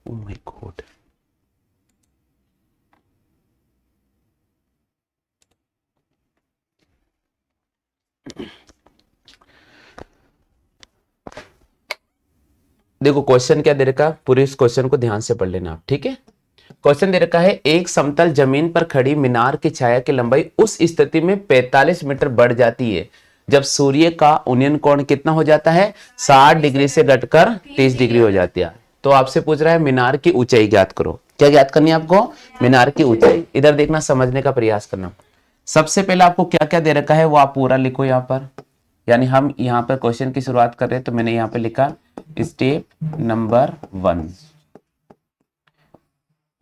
Oh my God, देखो question क्या दे रखा है, पूरे इस क्वेश्चन को ध्यान से पढ़ लेना आप, ठीक है। क्वेश्चन दे रखा है एक समतल जमीन पर खड़ी मीनार की छाया की लंबाई उस स्थिति में 45 मीटर बढ़ जाती है जब सूर्य का उन्नयन कोण कितना हो जाता है, 60 डिग्री से घटकर 30 डिग्री हो जाती है। तो आपसे पूछ रहा है मीनार की ऊंचाई ज्ञात करो। क्या ज्ञात करनी है आपको, मीनार की ऊंचाई। इधर देखना, समझने का प्रयास करना। सबसे पहले आपको क्या क्या दे रखा है वो आप पूरा लिखो यहाँ पर। यानी हम यहाँ पर क्वेश्चन की शुरुआत कर रहे हैं तो मैंने यहाँ पे लिखा स्टेप नंबर 1,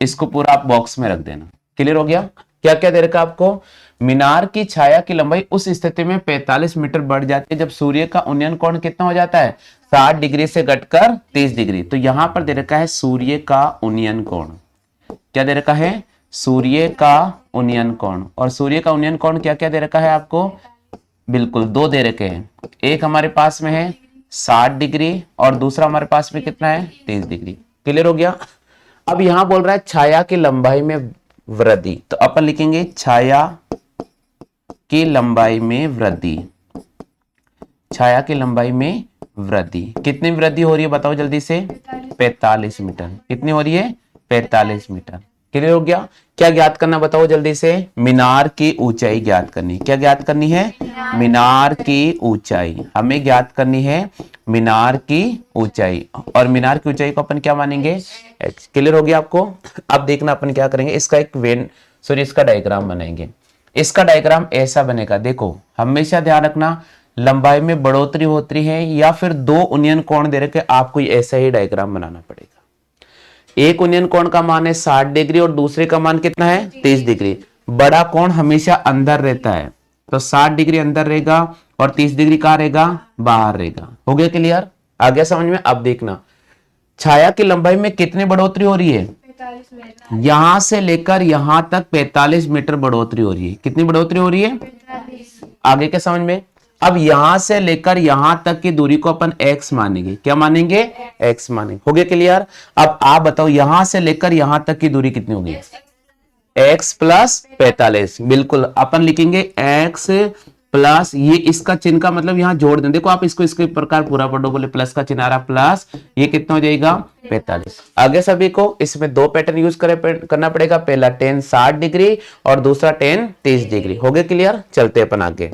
इसको पूरा आप बॉक्स में रख देना। क्लियर हो गया। क्या क्या दे रखा आपको, मीनार की छाया की लंबाई उस स्थिति में 45 मीटर बढ़ जाती है जब सूर्य का उन्नयन कोण कितना हो जाता है, 60 डिग्री से घटकर 30 डिग्री। तो यहां पर दे रखा है सूर्य का उन्नयन कोण। क्या दे रखा है, सूर्य का उन्नयन कोण। और सूर्य का उन्नयन कोण क्या क्या दे रखा है आपको, बिल्कुल दो दे रखे हैं। एक हमारे पास में है 60 डिग्री और दूसरा हमारे पास में कितना है, 30 डिग्री। क्लियर हो गया। अब यहां बोल रहा है छाया की लंबाई में वृद्धि, तो अपन लिखेंगे छाया की लंबाई में वृद्धि। छाया की लंबाई में वृद्धि, कितनी वृद्धि हो रही है बताओ जल्दी से, 45 मीटर। कितनी हो रही है, 45 मीटर। क्लियर हो गया। क्या ज्ञात करना बताओ जल्दी से, मीनार की ऊंचाई ज्ञात करनी। क्या ज्ञात करनी है, मीनार की ऊंचाई। हमें ज्ञात करनी है मीनार की ऊंचाई, और मीनार की ऊंचाई को अपन क्या मानेंगे, x। क्लियर हो गया आपको। अब देखना अपन क्या करेंगे, इसका एक इसका डायग्राम बनाएंगे। इसका डायग्राम ऐसा बनेगा, देखो हमेशा ध्यान रखना लंबाई में बढ़ोतरी होती है या फिर दो उन्नयन कोण दे रखे, आपको ऐसा ही डायग्राम बनाना पड़ेगा। एक उन्नयन कोण का मान है 60 डिग्री और दूसरे का मान कितना है, 30 डिग्री। बड़ा कोण हमेशा अंदर रहता है, तो 60 डिग्री अंदर रहेगा और 30 डिग्री कहां रहेगा, बाहर रहेगा। हो गया क्लियर, आ गया समझ में। अब देखना छाया की लंबाई में कितनी बढ़ोतरी हो रही है, यहां से लेकर यहां तक 45 मीटर बढ़ोतरी हो रही है। कितनी बढ़ोतरी हो रही है, 45। आगे क्या समझ में। अब यहां से लेकर यहां तक की दूरी को अपन x मानेंगे। क्या मानेंगे, x मानेंगे। हो गया क्लियर। अब आप बताओ यहां से लेकर यहां तक की दूरी कितनी होगी, x प्लस 45। बिल्कुल अपन लिखेंगे x प्लस, ये इसका चिन्ह का मतलब यहां जोड़ दें। देखो आप इसको इसके प्रकार पूरा पढ़ो, बोले प्लस का चिन्ह आ रहा, प्लस ये कितना हो जाएगा, 45। आगे सभी को इसमें दो पैटर्न यूज करना पड़ेगा, पहला tan 60 डिग्री और दूसरा tan 30 डिग्री। हो गया क्लियर। चलते अपन आगे,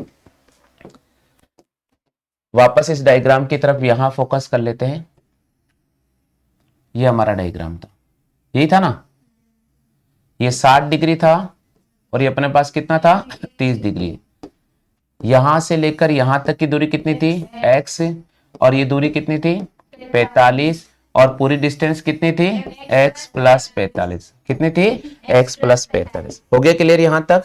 वापस इस डायग्राम की तरफ यहां फोकस कर लेते हैं। ये हमारा डायग्राम था, यही था ना, ये 60 डिग्री था और ये अपने पास कितना था, 30 डिग्री। यहां से लेकर यहां तक की दूरी कितनी थी, x, और ये दूरी कितनी थी, 45, और पूरी डिस्टेंस कितनी थी, x प्लस 45। कितनी थी, x प्लस 45। हो गया क्लियर यहां तक।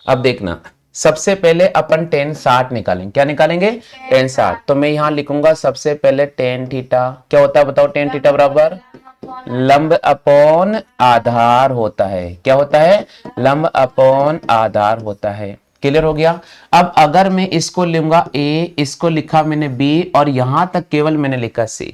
अब देखना सबसे पहले अपन tan 60 निकालेंगे। क्या निकालेंगे, tan 60। तो मैं यहां लिखूंगा सबसे पहले tan थीटा। क्या होता है बताओ, tan थीटा बराबर लंब अपॉन आधार होता है। क्या होता है, लंब अपॉन आधार होता है। क्लियर हो गया। अब अगर मैं इसको लूंगा a, इसको लिखा मैंने b और यहां तक केवल मैंने लिखा c,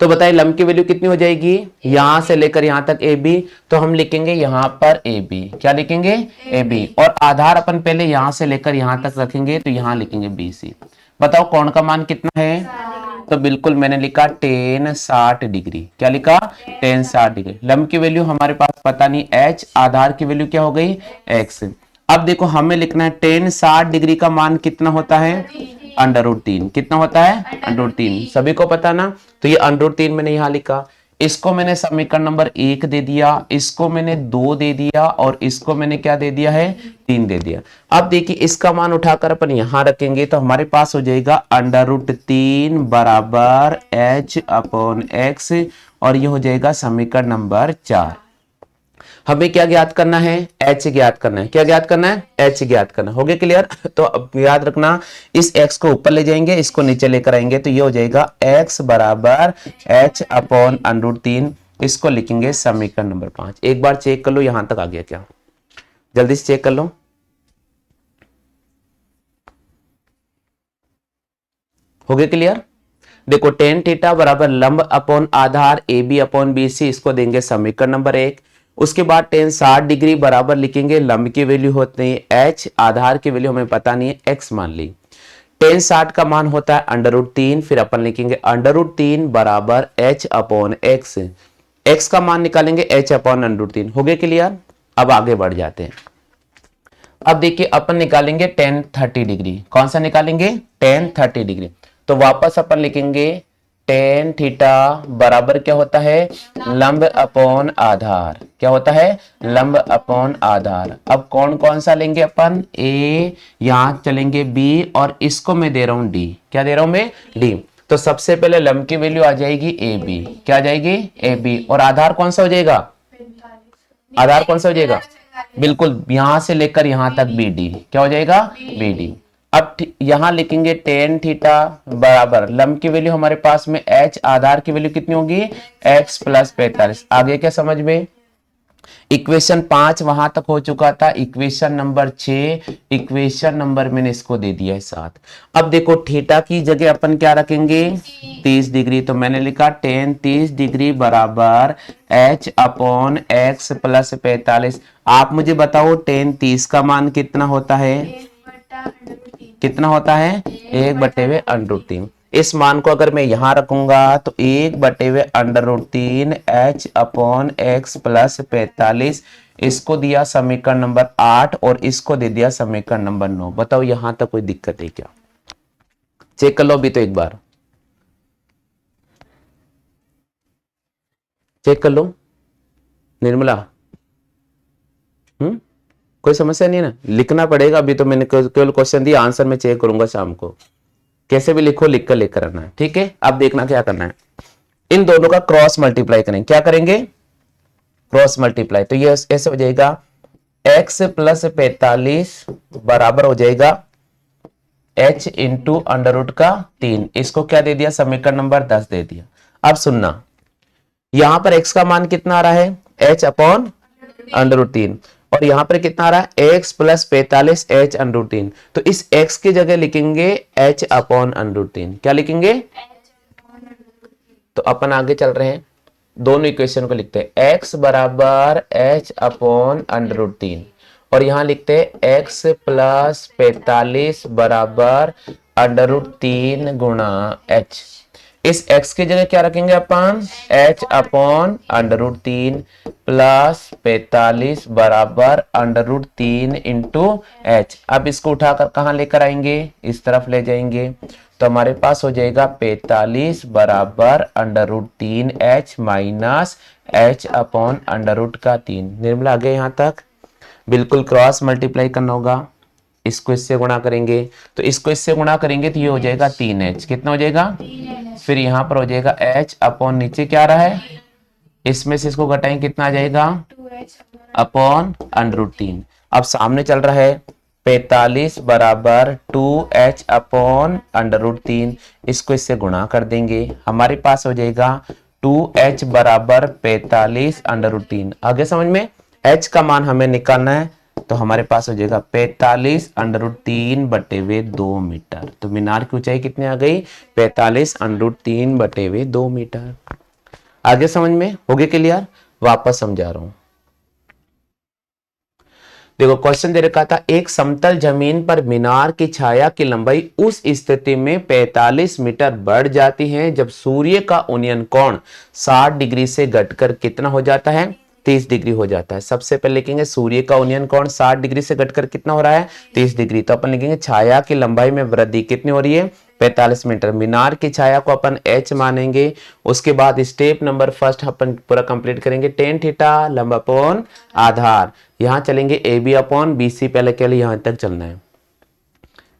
तो बताइए लंब की वैल्यू कितनी हो जाएगी, यहां से लेकर यहां तक ए बी। तो हम लिखेंगे यहां पर ए बी। क्या लिखेंगे, ए बी। और आधार अपन पहले यहां से लेकर यहां तक रखेंगे, तो यहां लिखेंगे बी सी। बताओ कोण का मान कितना है, तो बिल्कुल मैंने लिखा tan 60 डिग्री। क्या लिखा, tan 60 डिग्री। लंब की वैल्यू हमारे पास पता नहीं h, आधार की वैल्यू क्या हो गई, x। अब देखो हमें लिखना है tan 60 डिग्री का मान कितना होता है, √3। कितना होता है, √3। सभी को पता ना। तो ये √3 मैंने यहां लिखा। इसको मैंने समीकरण नंबर 1 दे दिया, इसको मैंने 2 दे दिया और इसको मैंने क्या दे दिया है, 3 दे दिया। अब देखिए इसका मान उठाकर अपन यहां रखेंगे तो हमारे पास हो जाएगा √3 बराबर h/x, और ये हो जाएगा समीकरण नंबर 4। हमें क्या ज्ञात करना है, h ज्ञात करना है। क्या ज्ञात करना है, h ज्ञात करना। हो गया क्लियर। तो अब याद रखना इस x को ऊपर ले जाएंगे, इसको नीचे लेकर आएंगे, तो ये हो जाएगा x बराबर h/√3। इसको लिखेंगे समीकरण नंबर 5। एक बार चेक कर लो यहां तक आ गया क्या, जल्दी से चेक कर लो। हो गया क्लियर। देखो टेन थीटा बराबर लंब अपॉन आधार A B upon B C, इसको देंगे समीकरण नंबर 1। उसके बाद टेन 60 डिग्री बराबर लिखेंगे, लंब की वैल्यू होती है एच, आधार की वैल्यू हमें पता नहीं है, एक्स मान ली। टेन 60 का मान होता है √3, फिर अपन लिखेंगे √3 बराबर एच अपॉन एक्स, एक्स का मान निकालेंगे एच अपॉन √3। हो गए क्लियर? अब आगे बढ़ जाते हैं। अब देखिए अपन निकालेंगे टेन 30 डिग्री। कौन सा निकालेंगे? Ten 30 degree. तो वापस अपन लिखेंगे टेन थीटा बराबर क्या होता है? लंब अपॉन आधार। क्या होता है? लंब अपॉन आधार। अब कौन कौन सा लेंगे अपन? ए, यहां चलेंगे बी, और इसको मैं दे रहा हूं डी। क्या दे रहा हूं मैं? डी। तो सबसे पहले लंब की वैल्यू आ जाएगी ए बी। क्या आ जाएगी? A B. और आधार कौन सा हो जाएगा? आधार कौन सा हो जाएगा? बिल्कुल, यहां से लेकर यहां तक बी डी। क्या हो जाएगा? B D. अब यहां लिखेंगे टेन थीटा बराबर लंब की वैल्यू हमारे पास में एच, आधार की वैल्यू कितनी होगी? X plus 45। आगे क्या समझ में? इक्वेशन 5 वहां तक हो चुका था, इक्वेशन नंबर 6, इक्वेशन नंबर मैंने इसको दे दिया है 7। अब देखो थीटा की जगह अपन क्या रखेंगे? 30 डिग्री। तो मैंने लिखा टेन 30 डिग्री बराबर एच अपॉन एक्स प्लस 45। आप मुझे बताओ टेन 30 का मान कितना होता है? कितना होता है? 1/√3। इस मान को अगर मैं यहां रखूंगा तो 1/√3 एच अपॉन एक्स प्लस 45। इसको दिया समीकरण नंबर 8 और इसको दे दिया समीकरण नंबर 9। बताओ यहां तक कोई दिक्कत है क्या? चेक कर लो अभी तो एक बार, चेक कर लो निर्मला। कोई समस्या नहीं है ना? लिखना पड़ेगा अभी तो, मैंने केवल क्वेश्चन दिया, आंसर मैं चेक करूंगा शाम को। कैसे भी लिखो, लिख कर लेकर आना है, ठीक है? अब देखना क्या करना है, इन दोनों का क्रॉस मल्टीप्लाई करेंगे। क्या करेंगे? Cross multiply. तो ये ऐसे हो जाएगा x प्लस 45 बराबर हो जाएगा h इंटू √3। इसको क्या दे दिया? समीकरण नंबर 10 दे दिया। अब सुनना, यहां पर x का मान कितना आ रहा है? h अपॉन √3, और यहां पर कितना आ रहा है? x plus 45 h √3। तो इस x की जगह लिखेंगे h अपॉन √3। क्या लिखेंगे? तो अपन आगे चल रहे हैं, दोनों इक्वेशन को लिखते हैं x बराबर h अपॉन √3, और यहां लिखते हैं x प्लस 45 बराबर √3 गुणा h। इस x की जगह क्या रखेंगे अपन? h अपॉन √3 प्लस 45 बराबर √3 इंटू h। अब इसको उठाकर कहां लेकर आएंगे? इस तरफ ले जाएंगे। तो हमारे पास हो जाएगा 45 बराबर √3 h minus h upon √3। Nirmala आ गए यहां तक? बिल्कुल क्रॉस मल्टीप्लाई करना होगा। इसको इससे गुणा करेंगे, तो इसको इससे गुणा करेंगे तो ये हो जाएगा 3h। कितना हो जाएगा? फिर यहां पर हो जाएगा h अपॉन नीचे क्या आ रहा है? इसमें से इसको घटाएं, कितना आ जाएगा? अपॉन √3। अब सामने चल रहा है 45 बराबर 2h अपॉन √3। इसको इससे गुणा कर देंगे, हमारे पास हो जाएगा 2h बराबर 45 √3। आगे समझ में? h का मान हमें निकालना है, तो हमारे पास हो जाएगा 45 √3/2 मीटर। तो मीनार की ऊंचाई कितनी आ गई? 45 √3/2 मीटर। आगे समझ में? हो गया क्लियर? वापस समझा रहा हूं। देखो क्वेश्चन दे रखा था, एक समतल जमीन पर मीनार की छाया की लंबाई उस स्थिति में 45 मीटर बढ़ जाती है जब सूर्य का उन्नयन कोण 60 डिग्री से घटकर कितना हो जाता है? 30 डिग्री हो जाता है। सबसे पहले लिखेंगे सूर्य का उन्नयन कोण 60 डिग्री से घटकर कितना हो रहा है? 30 डिग्री। तो अपन लिखेंगे छाया की लंबाई में वृद्धि कितनी हो रही है? 45 मीटर। मीनार की छाया को अपन h मानेंगे। उसके बाद स्टेप नंबर फर्स्ट अपन पूरा कंप्लीट करेंगे। टेन थीटा लंब अपॉन आधार, यहां चलेंगे A B upon B C, पहले के लिए यहां तक चलना है।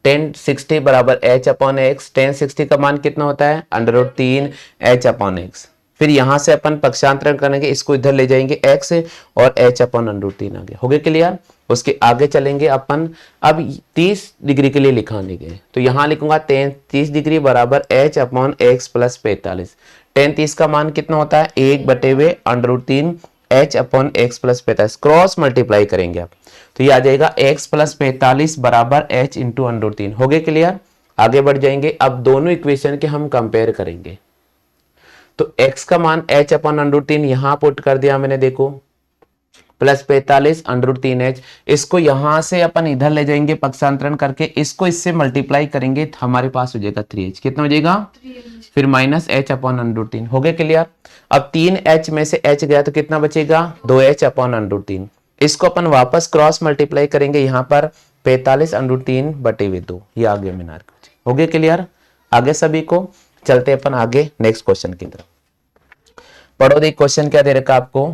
टेन 60 बराबर h अपॉन एक्स। टेन 60 का मान कितना होता है? √3 h अपॉन एक्स। फिर यहां से अपन पक्षांतरण करेंगे, इसको इधर ले जाएंगे x और h अपॉन √3 आगे। हो गया क्लियर? उसके आगे चलेंगे अपन। अब 30 डिग्री के लिए लिखा देंगे, तो यहां लिखूंगा 30 डिग्री बराबर h upon x plus 45। Ten 30 का मान कितना होता है? 1/√3 h upon x plus 45। Cross multiply करेंगे आप, तो ये आ जाएगा x प्लस 45 बराबर h इंटू √3। हो गए क्लियर? आगे बढ़ जाएंगे। अब दोनों इक्वेशन के हम कंपेयर करेंगे। तो x का मान h अपन √3 यहां पुट कर दिया मैंने, देखो प्लस 45 √3h। इसको यहां से अपन इधर ले जाएंगे पक्षांतरण करके, इसको इससे मल्टीप्लाई करेंगे तो हमारे पास हो जाएगा 3h। कितना हो जाएगा? फिर माइनस h अपन √3। हो गया क्लियर? अब 3h में से h गया तो कितना बचेगा? 2h अपन √3। इसको अपन वापस क्रॉस मल्टीप्लाई करेंगे यहाँ पर 45 √3 बटे हुए 2। ये आ गया मीनार का। हो गया क्लियर आगे सभी को? चलते अपन आगे नेक्स्ट क्वेश्चन की तरफ। पढ़ो, देख क्वेश्चन क्या दे रखा आपको।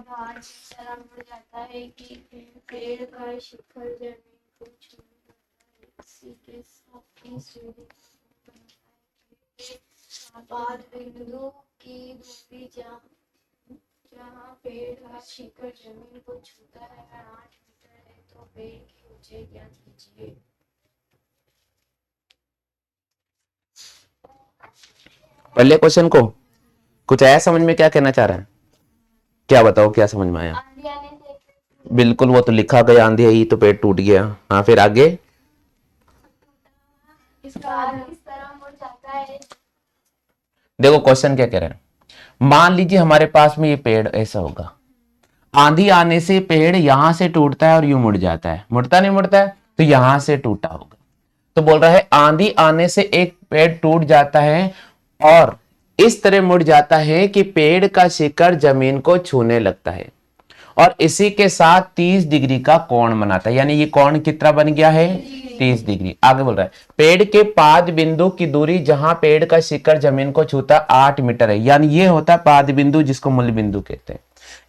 भाग इस तरह मुड़ जाता है कि पेड़ का शिखर जमीन को छूने लगता है। इसी के साथ ही सूर्य आपात बिंदु की दूरी जहाँ पेड़ का शिखर जमीन को छूता है 8 मीटर है, तो पेड़ की ऊंचाई ज्ञात कीजिए। पहले क्वेश्चन को कुछ आया समझ में? क्या कहना चाह रहे हैं? क्या बताओ, क्या समझ में आया? आंधी आने से बिल्कुल, वो तो लिखा गया आंधी आई तो पेड़ टूट गया। हाँ, फिर आगे इसका आधा इस तरह मुड़ जाता है। देखो क्वेश्चन क्या कह रहे हैं। मान लीजिए हमारे पास में ये पेड़ ऐसा होगा, आंधी आने से पेड़ यहां से टूटता है और यूं मुड़ जाता है। मुड़ता नहीं मुड़ता है? तो यहां से टूटा होगा। तो बोल रहा है आंधी आने से एक पेड़ टूट जाता है और इस तरह मुड़ जाता है कि पेड़ का शिखर जमीन को छूने लगता है और इसी के साथ 30 डिग्री का कोण बनाता है। यानी ये कोण कितना बन गया है? 30 डिग्री। आगे बोल रहा है पेड़ के पाद बिंदु की दूरी जहां पेड़ का शिखर जमीन को छूता 8 मीटर है। यानी ये होता है पाद बिंदु, जिसको मूल बिंदु कहते हैं।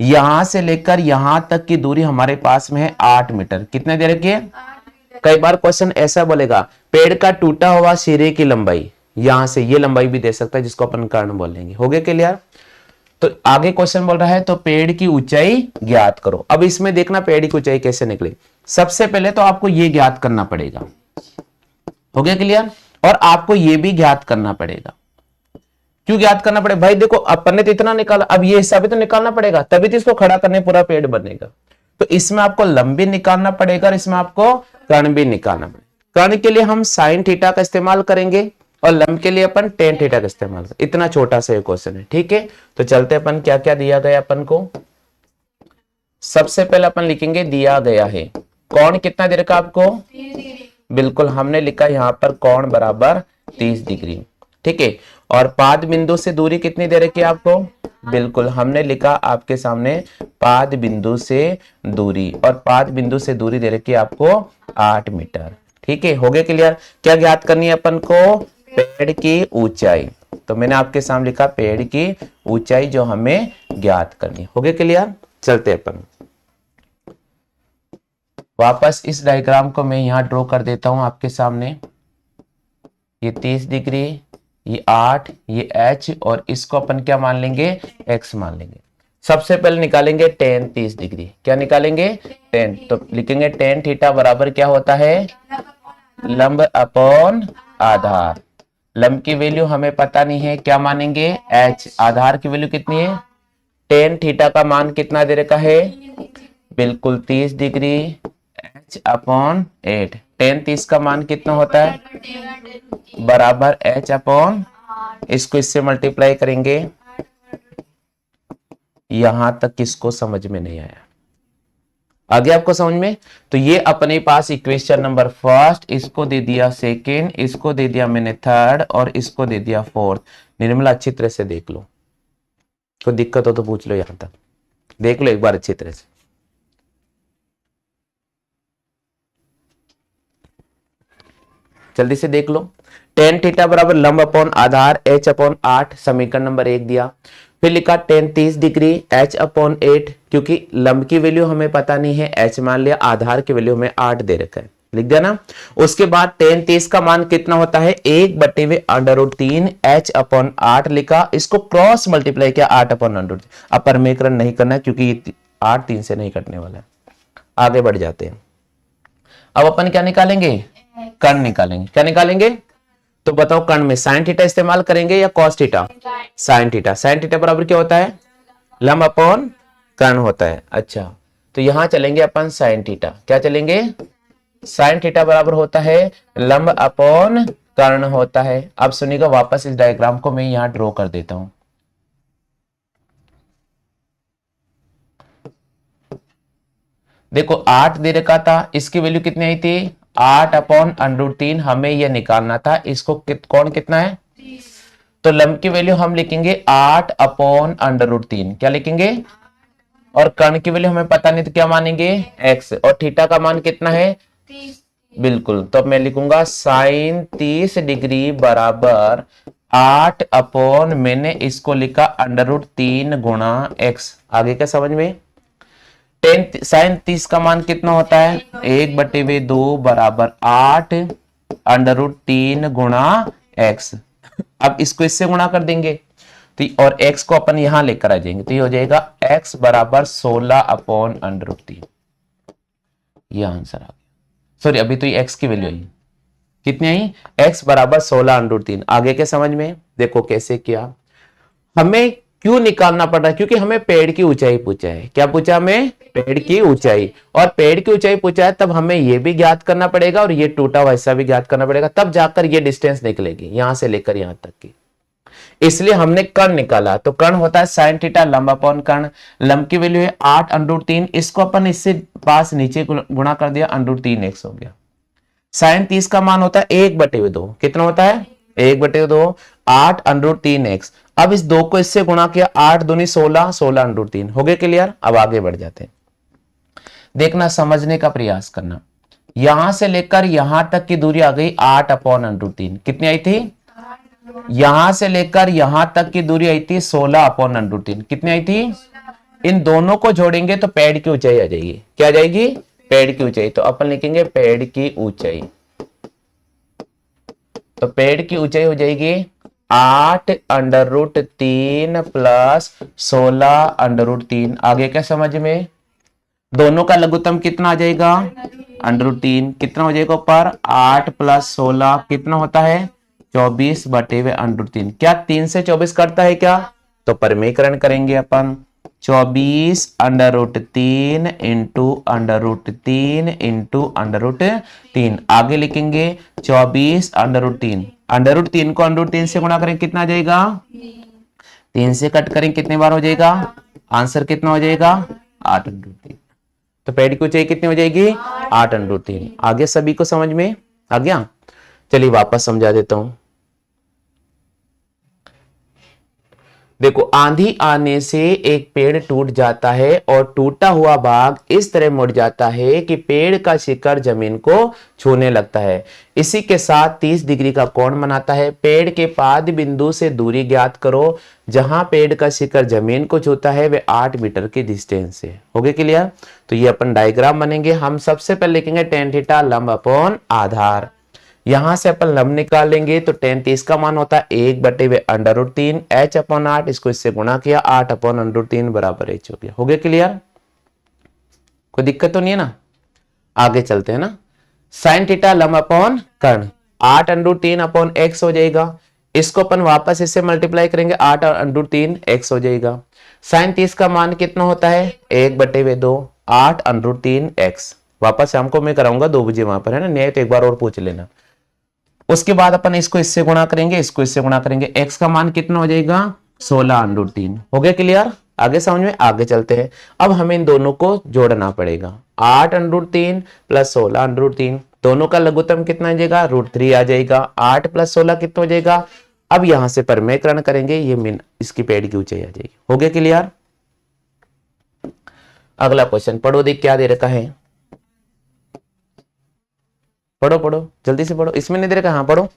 यहां से लेकर यहां तक की दूरी हमारे पास में है 8 मीटर। कितने दे रखी है? कई बार क्वेश्चन ऐसा बोलेगा पेड़ का टूटा हुआ सिरे की लंबाई, यहां से ये लंबाई भी दे सकता है जिसको अपन कर्ण बोलेंगे। हो गया क्लियर? तो आगे क्वेश्चन बोल रहा है तो पेड़ की ऊंचाई ज्ञात करो। अब इसमें देखना पेड़ की ऊंचाई कैसे निकले। सबसे पहले तो आपको ये ज्ञात करना पड़ेगा। हो गया क्लियर? और आपको ये भी ज्ञात करना पड़ेगा। क्यों ज्ञात करना पड़ेगा भाई? देखो अपन ने तो इतना निकाला, अब ये हिस्सा भी तो निकालना पड़ेगा, तभी तो इसको खड़ा करने पूरा पेड़ बनेगा। तो इसमें आपको लंबी निकालना पड़ेगा और इसमें आपको कर्ण भी निकालना पड़ेगा। कर्ण के लिए हम साइन थीटा का इस्तेमाल करेंगे और लंब के लिए अपन टेन थीटा का इस्तेमाल करेंगे। इतना छोटा सा क्वेश्चन है, ठीक है? तो चलते अपन क्या क्या दिया गया अपन को। सबसे पहले अपन लिखेंगे दिया गया है कोण कितना दे रखा आपको? बिल्कुल, हमने लिखा यहाँ पर कोण बराबर 30 डिग्री, ठीक है। और पाद बिंदु से दूरी कितनी दे रखी है आपको? बिल्कुल, हमने लिखा आपके सामने पाद बिंदु से दूरी, और पाद बिंदु से दूरी दे रखी है आपको 8 मीटर, ठीक है। हो गया क्लियर? क्या ज्ञात करनी है अपन को? पेड़ की ऊंचाई। तो मैंने आपके सामने लिखा पेड़ की ऊंचाई जो हमें ज्ञात करनी है। हो गया क्लियर? चलते अपन वापस इस डायग्राम को मैं यहां ड्रॉ कर देता हूं आपके सामने। ये 30 डिग्री, ये 8, ये h, और इसको अपन क्या मान लेंगे? x मान लेंगे। सबसे पहले निकालेंगे tan 30 डिग्री। क्या निकालेंगे? tan। तो लिखेंगे tan थीटा बराबर क्या होता है? लंब अपॉन आधार। लंब की वैल्यू हमें पता नहीं है, क्या मानेंगे? h। आधार की वैल्यू कितनी है? tan थीटा का मान कितना दे रखा है? बिल्कुल 30 डिग्री, h अपॉन 8। tan 30 का मान कितना होता है? बराबर h अपॉन, इसको इससे मल्टीप्लाई करेंगे। यहां तक किसको समझ में नहीं आया? आगे आपको समझ में? तो ये अपने पास इक्वेशन नंबर फर्स्ट, इसको दे दिया सेकेंड, इसको दे दिया मैंने थर्ड, और इसको दे दिया फोर्थ। निर्मला अच्छी तरह से देख लो, कोई दिक्कत हो तो पूछ लो। यहां तक देख लो एक बार अच्छी तरह से। जल्दी से देख लो। tan थीटा बराबर लंब अपॉन आधार h अपॉन 8, समीकरण नंबर 1 दिया। फिर लिखा tan 30 डिग्री h अपॉन 8, क्योंकि लंब की वैल्यू हमें पता नहीं है, h मान लिया, आधार की वैल्यू हमें 8 दे रखा है, लिख दिया ना। उसके बाद tan 30 का मान कितना होता है? 1/√3 h अपॉन 8 लिखा, इसको क्रॉस मल्टीप्लाई किया 8 अपॉन √3। अब परमेकरण नहीं करना है क्योंकि 8 3 से नहीं कटने वाला है। आगे बढ़ जाते हैं। अब अपन क्या निकालेंगे? कर्ण निकालेंगे। क्या निकालेंगे? तो बताओ कर्ण में साइन थीटा इस्तेमाल करेंगे या cos theta? Sine theta. Sine theta बराबर क्या होता है? लंब अपॉन कर्ण होता है। अच्छा, तो यहां चलेंगे अपन साइन थीटा। क्या चलेंगे? साइन थीटा बराबर होता है लंब अपॉन कर्ण होता है। अब सुनिएगा, वापस इस डायग्राम को मैं यहां ड्रॉ कर देता हूं। देखो 8 दे रखा था, इसकी वैल्यू कितनी आई थी? 8 अपॉन √3 हमें यह निकालना था। इसको कौन कितना है? तो लंब की वैल्यू हम लिखेंगे 8 अपॉन √3। क्या लिखेंगे? और कर्ण की वैल्यू हमें पता नहीं तो क्या मानेंगे? x। और थीटा का मान कितना है? 30। बिल्कुल, तो मैं लिखूंगा साइन 30 डिग्री बराबर 8 अपॉन, मैंने इसको लिखा √3 गुणा x। आगे क्या समझ में? साइन 30 का मान कितना होता है? 1/2 बराबर 8 √3 गुणा x। अब इसको इससे गुणा कर देंगे तो और x को अपन यहां लेकर आ जाएंगे, तो ये हो जाएगा x बराबर 16 अपॉन √3। ये आंसर आ गया। सॉरी, अभी तो ये x की वैल्यू आई कितनी आई? x बराबर 16 √3। आगे के समझ में? देखो कैसे किया। हमें क्यों निकालना पड़ रहा है? क्योंकि हमें पेड़ की ऊंचाई पूछा है। क्या पूछा हमें? पेड़ की ऊंचाई। और पेड़ की ऊंचाई पूछा है, तब हमें यह भी ज्ञात करना पड़ेगा और ये टूटा हुआ हिस्सा भी ज्ञात करना पड़ेगा, तब जाकर ये डिस्टेंस निकलेगी यहां से लेकर यहां तक की। इसलिए हमने कर्ण निकाला। तो कर्ण होता है साइन थीटा लंब अपॉन कर्ण। लंब की वैल्यू है 8 √3। इसको अपन इससे पास नीचे गुणा कर दिया, √3x हो गया। साइन 30 का मान होता है 1/2। कितना होता है? 1/2, 8 √3x। अब इस 2 को इससे गुणा किया, 8 दूनी 16, 16 √3 हो गए। क्लियर? अब आगे बढ़ जाते हैं। देखना, समझने का प्रयास करना। यहां से लेकर यहां तक की दूरी आ गई 8 अपॉन √3। कितनी आई थी? यहां से लेकर यहां तक की दूरी आई थी 16 अपॉन √3। कितनी आई थी? इन दोनों को जोड़ेंगे तो पेड़ की ऊंचाई आ जाएगी। क्या आ जाएगी? पेड़ की ऊंचाई। तो अपन लिखेंगे पेड़ की ऊंचाई। तो पेड़ की ऊंचाई हो जाएगी 8 √3 प्लस 16 √3। आगे क्या समझ में? दोनों का लघुत्तम कितना आ जाएगा? √3। कितना हो जाएगा ऊपर? 8 प्लस 16 कितना होता है? 24/√3। क्या 3 से 24 करता है क्या? तो परमीकरण करेंगे अपन। 24/√3 इंटू √3 इंटू √3। आगे लिखेंगे 24/√3। √3 को √3 से गुणा करें, कितना आ जाएगा? 3 से कट करें, कितने बार हो जाएगा? आंसर कितना हो जाएगा? 8 √3। तो पेड़ की ऊंचाई कितनी हो जाएगी? 8 √3। आगे सभी को समझ में आ गया? चलिए वापस समझा देता हूं। देखो, आंधी आने से एक पेड़ टूट जाता है और टूटा हुआ भाग इस तरह मुड़ जाता है कि पेड़ का शिखर जमीन को छूने लगता है। इसी के साथ 30 डिग्री का कोण बनाता है। पेड़ के पाद बिंदु से दूरी ज्ञात करो। जहां पेड़ का शिखर जमीन को छूता है वे 8 मीटर की डिस्टेंस से। हो गया क्लियर? तो ये अपन डायग्राम बनेंगे। हम सबसे पहले लिखेंगे tan थीटा लंब अपॉन आधार। यहां से अपन लंब निकाल लेंगे तो tan 30 का मान होता है 1/√3 h अपॉन 8। इसको इससे गुणा किया, 8 अपॉन √3 बराबर h हो गया। हो गया क्लियर? कोई दिक्कत तो नहीं है ना? आगे चलते हैं ना। साइन थीटा लंब अपॉन कर्ण 8 √3 अपॉन x हो जाएगा। इसको अपन वापस इससे मल्टीप्लाई करेंगे, 8 √3 x हो जाएगा। साइन 30 का मान कितना होता है? 1/2 8 √3 x। वापस शाम को मैं कराऊंगा 2 बजे वहां पर, है ना? नहीं तो एक बार और पूछ लेना। उसके बाद अपन इसको इससे गुणा करेंगे, इसको इससे गुणा करेंगे। x का मान कितना हो जाएगा? 16 √3। हो गया क्लियर? आगे समझ में? आगे चलते हैं। अब हमें इन दोनों को जोड़ना पड़ेगा। 8 √3 प्लस 16 √3, दोनों का लघुत्तम कितना आ जाएगा? √3 आ जाएगा। 8 प्लस 16 कितना हो जाएगा? अब यहां से परमेकरण करेंगे, ये इसकी पेड़ की ऊंचाई आ जाएगी। हो गया क्लियर? अगला क्वेश्चन पढ़ो, देख क्या दे रखा है। पढ़ो पढ़ो, जल्दी से पढ़ो। इसमें नहीं दे रखा? हाँ पढ़ो,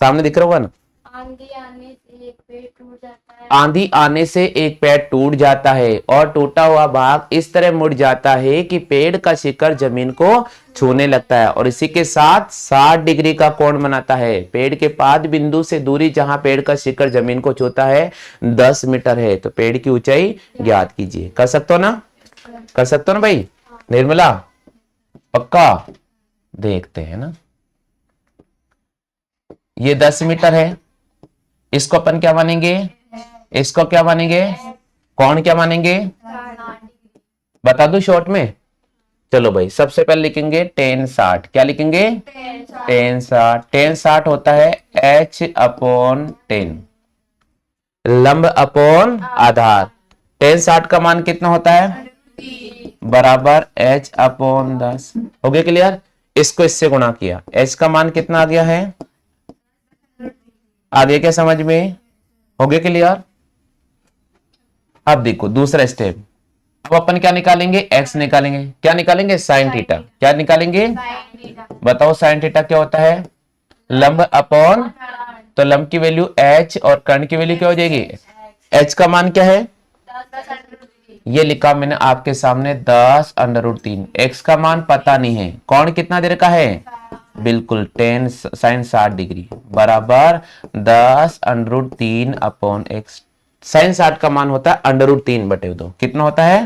सामने दिख रहा होगा ना। आंधी आने से एक पेड़ टूट जाता है। आंधी आने से एक पेड़ टूट जाता है और टूटा हुआ भाग इस तरह मुड़ जाता है कि पेड़ का शिखर जमीन को छूने लगता है और इसी के साथ 60 डिग्री का कोण बनाता है। पेड़ के पाद बिंदु से दूरी जहां पेड़ का शिखर जमीन को छूता है 10 मीटर है। तो पेड़ की ऊंचाई ज्ञात कीजिए। कर सकते हो ना? कर सकते हो ना भाई? निर्मला पक्का? देखते हैं ना। ये 10 मीटर है, इसको अपन क्या मानेंगे? इसको क्या मानेंगे? कौन क्या मानेंगे? बता दूं शॉर्ट में? चलो भाई, सबसे पहले लिखेंगे टेन 60। क्या लिखेंगे? टेन 60। टेन 60 होता है h अपॉन 10, लंब अपॉन आधार। टेन 60 का मान कितना होता है? बराबर h अपॉन 10। हो गया क्लियर? इसको इससे गुणा किया, h का मान कितना आ गया है? आ गया क्या समझ में? हो गया क्लियर? अब देखो दूसरा स्टेप। अब अपन क्या निकालेंगे? x निकालेंगे। क्या निकालेंगे? Sine theta. क्या निकालेंगे? बताओ साइन थीटा क्या होता है? लंब अपॉन, तो लंब की वैल्यू h और कर्ण की वैल्यू क्या हो जाएगी? h का मान क्या है? ये लिखा मैंने आपके सामने 10 अंडर रूट 3। x का मान पता नहीं है। कौन कितना देर का है? बिल्कुल 10 साइन 60 डिग्री बराबर 10 under root 3 upon x। Sine 60 का मान होता है अंडर रूट 3 बटे 2। कितना होता है?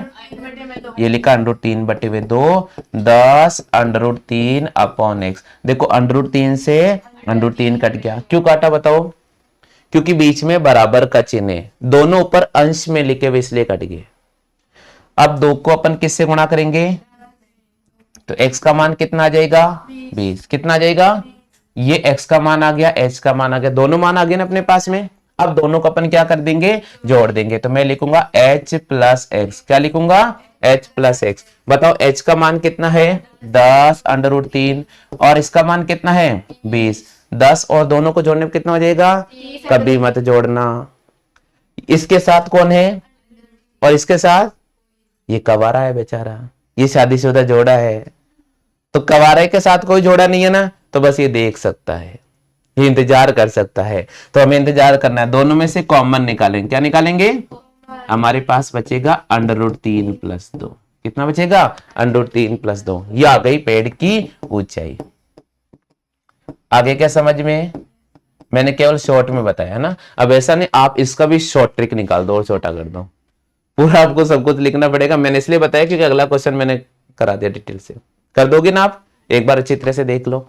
ये लिखा अंडर रूट 3 बटे 2, 10 अंडर रूट 3 अपॉन x। देखो अंडर रूट 3 से अंडर रूट 3 कट गया। क्यों काटा बताओ? क्योंकि बीच में बराबर का चिन्ह है, दोनों ऊपर अंश में लिखे हुए इसलिए कट गए। अब 2 को अपन किससे गुणा करेंगे? तो x का मान कितना आ जाएगा? 20। कितना आ जाएगा? ये x का मान आ गया, h का मान आ गया, दोनों मान आ गए ना अपने पास में। अब दोनों को अपन क्या कर देंगे? जोड़ देंगे। तो मैं लिखूंगा h प्लस एक्स। क्या लिखूंगा? h plus x. बताओ h का मान कितना है? 10 अंडर रूट 3 और इसका मान कितना है? 20। 10 और दोनों को जोड़ने पर कितना हो जाएगा? कभी मत जोड़ना। इसके साथ कौन है और इसके साथ? ये कवारा है बेचारा, ये शादीशुदा जोड़ा है। तो कवारे के साथ कोई जोड़ा नहीं है ना, तो बस ये देख सकता है, ये इंतजार कर सकता है। तो हमें इंतजार करना है, दोनों में से कॉमन निकालेंगे। क्या निकालेंगे? हमारे पास बचेगा अंडर रूट 3 प्लस 2। कितना बचेगा? Under root 3 plus 2। ये आ गई पेड़ की ऊंचाई। आगे क्या समझ में? मैंने केवल शॉर्ट में बताया ना। अब ऐसा नहीं, आप इसका भी शॉर्ट ट्रिक निकाल दो और छोटा कर दो। पूरा आपको सब कुछ लिखना पड़ेगा। मैंने इसलिए बताया क्योंकि अगला क्वेश्चन मैंने करा दिया डिटेल से। कर दोगे ना आप? एक बार अच्छी तरह से देख लो,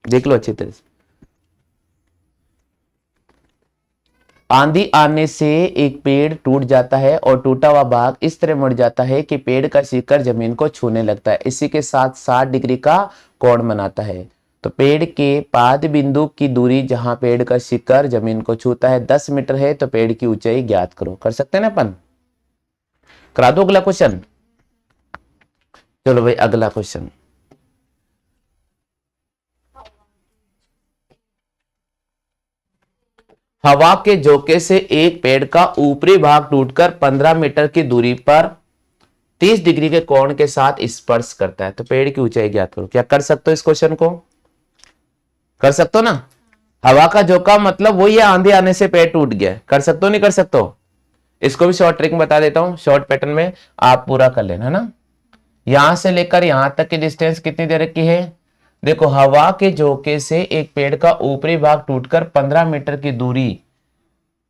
देख लो अच्छी तरह से। आंधी आने से एक पेड़ टूट जाता है और टूटा हुआ भाग इस तरह मुड़ जाता है कि पेड़ का शिखर जमीन को छूने लगता है। इसी के साथ 60 डिग्री का कोण बनाता है। तो पेड़ के पाद बिंदु की दूरी जहां पेड़ का शिखर जमीन को छूता है 10 मीटर है। तो पेड़ की ऊंचाई ज्ञात करो। कर सकते हैं ना अपन? करा दो अगला क्वेश्चन। चलो भाई अगला क्वेश्चन। हवा के झोंके से एक पेड़ का ऊपरी भाग टूटकर 15 मीटर की दूरी पर 30 डिग्री के कोण के साथ स्पर्श करता है। तो पेड़ की ऊंचाई ज्ञात करो। क्या कर सकते हो इस क्वेश्चन को? कर सकते हो ना? हवा का झोंका मतलब वो ये आंधी आने से पेड़ टूट गया। कर सकते हो नहीं कर सकते हो? इसको भी शॉर्ट ट्रिक बता देता हूं, शॉर्ट पैटर्न में आप पूरा कर लेना ना। यहां से लेकर यहां तक की डिस्टेंस कितनी देर की है? देखो हवा के झोंके से एक पेड़ का ऊपरी भाग टूटकर 15 मीटर की दूरी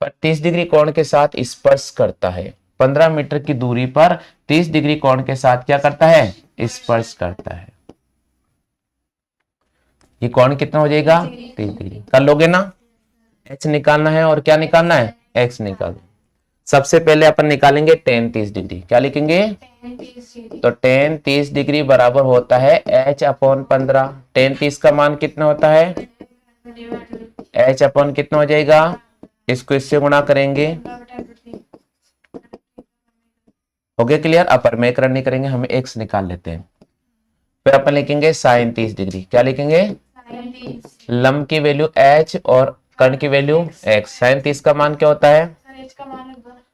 पर 30 डिग्री कोण के साथ स्पर्श करता है। 15 मीटर की दूरी पर 30 डिग्री कोण के साथ क्या करता है? स्पर्श करता है। ये कोण कितना हो जाएगा? 30 डिग्री। कर लोगे ना? h निकालना है और क्या निकालना है? x निकालना। सबसे पहले अपन निकालेंगे tan 30 डिग्री। क्या लिखेंगे? तो tan 30 डिग्री बराबर होता है h अपॉन 15। tan 30 का मान कितना होता है? h अपॉन कितना हो जाएगा? इसको इससे गुणा करेंगे। हो गया क्लियर? अपर में एक रन नहीं करेंगे, हमें x निकाल लेते हैं। फिर अपन लिखेंगे साइन 30 डिग्री। क्या लिखेंगे? लंब की वैल्यू h और कर्ण की वैल्यू x। साइन 30 का मान क्या होता है?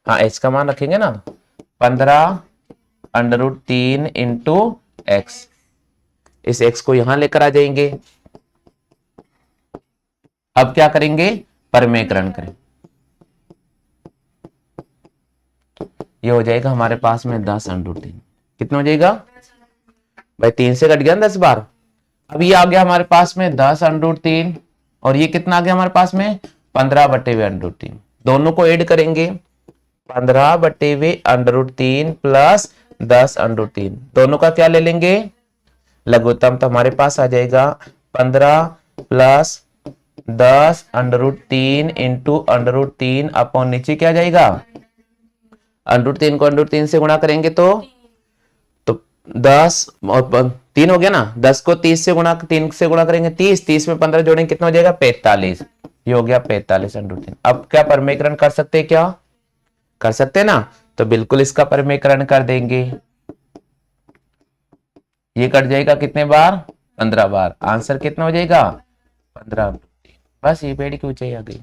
हाँ h का मान रखेंगे ना, 15 अंडर रूट 3 इंटू एक्स। इस x को यहां लेकर आ जाएंगे। अब क्या करेंगे? परमेकरण करें। ये हो जाएगा हमारे पास में 10 अंडर रूट 3। कितना हो जाएगा भाई? 3 से कट गया ना 10 बार। अब ये आ गया हमारे पास में 10 अंडर रूट 3 और ये कितना आ गया हमारे पास में? 15 बटे हुए अंडर रूट 3। दोनों को ऐड करेंगे, 15 बटे हुए under root 3 plus 10 under root 3। दोनों का क्या ले लेंगे? लघुत्तम। तो हमारे पास आ जाएगा 15 plus 10 under root 3 into under root 3 upon नीचे क्या जाएगा? √3 को √3 से गुणा करेंगे तो 10 और 3 हो गया ना, 10 को 30 से गुणा 3 से गुणा करेंगे 30, 30 में 15 जोड़ेंगे कितना हो जाएगा 45, ये हो गया 45 √3। अब क्या परमीकरण कर सकते हैं, क्या कर सकते हैं ना, तो बिल्कुल इसका परमीकरण कर देंगे, ये कट जाएगा कितने बार 15 बार, आंसर कितना हो जाएगा 15। बस ये पेड़ की ऊंचाई आ गई।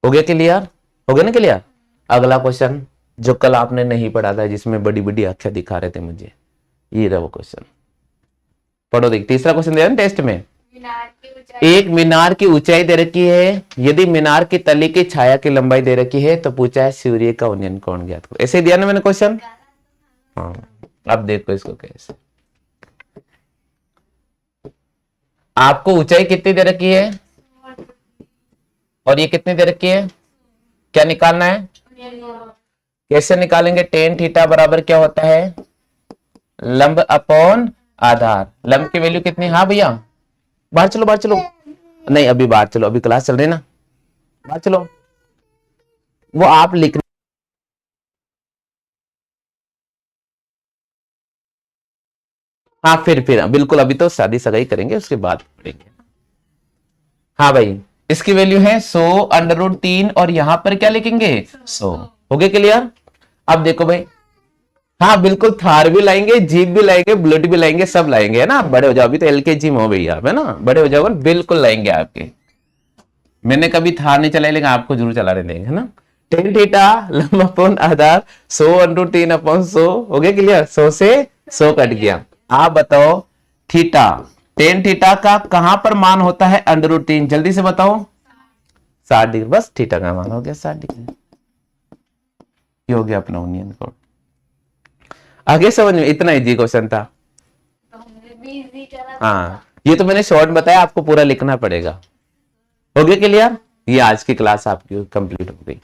हो गया क्लियर, हो गया ना क्लियर। अगला क्वेश्चन जो कल आपने नहीं पढ़ा था जिसमें बड़ी बड़ी आंखें दिखा रहे थे मुझे, ये रहा वो क्वेश्चन, पढ़ो देख। तीसरा क्वेश्चन दिया ना टेस्ट में, मीनार की ऊंचाई एक मीनार की ऊंचाई दे रखी है, यदि मीनार की तली की छाया की लंबाई दे रखी है तो पूछा है सूर्य का उन्नयन कोण ज्ञात करो। ऐसे दिया ना मैंने क्वेश्चन। हाँ अब देखो इसको कैसे, आपको ऊंचाई कितनी दे रखी है और ये कितनी दे रखी है, क्या निकालना है, कैसे निकालेंगे। टेन थीटा बराबर क्या होता है, लंब अपॉन आधार। लंब की वैल्यू कितनी, हाँ भैया बाहर चलो, बाहर चलो, नहीं अभी बाहर चलो, अभी क्लास चल रही है ना, बाहर चलो। वो आप लिख, हाँ फिर बिल्कुल, अभी तो शादी सगाई करेंगे उसके बाद पढ़ेंगे। हाँ भाई इसकी वैल्यू है 100 √3 और यहां पर क्या लिखेंगे 100। हो गया क्लियर। अब देखो भाई, हाँ बिल्कुल थार भी लाएंगे, जीप भी लाएंगे, बुलेट भी लाएंगे, सब लाएंगे है ना, बड़े हो जाओ, अभी तो LKG में हो भैया आप है ना, बड़े हो जाओ बिल्कुल लाएंगे आपके। मैंने कभी थार नहीं चलाई लेकिन आपको जरूर चलाने देंगे है ना। टेन थीटा लंब अपॉन आधार 100 √3 अपॉन 100। हो गया क्लियर, 100 से 100 कट गया। आप बताओ थीटा, टेन थीटा का कहां पर मान होता है √3, जल्दी से बताओ 60 डिग्री। बस थीटा का मान हो गया 60 डिग्री, ये हो गया अपना उन्नयन कोण। आगे समझ में, इतना इजी क्वेश्चन था। हाँ ये तो मैंने शॉर्ट बताया, आपको पूरा लिखना पड़ेगा। हो गया क्लियर, ये आज की क्लास आपकी कंप्लीट हो गई।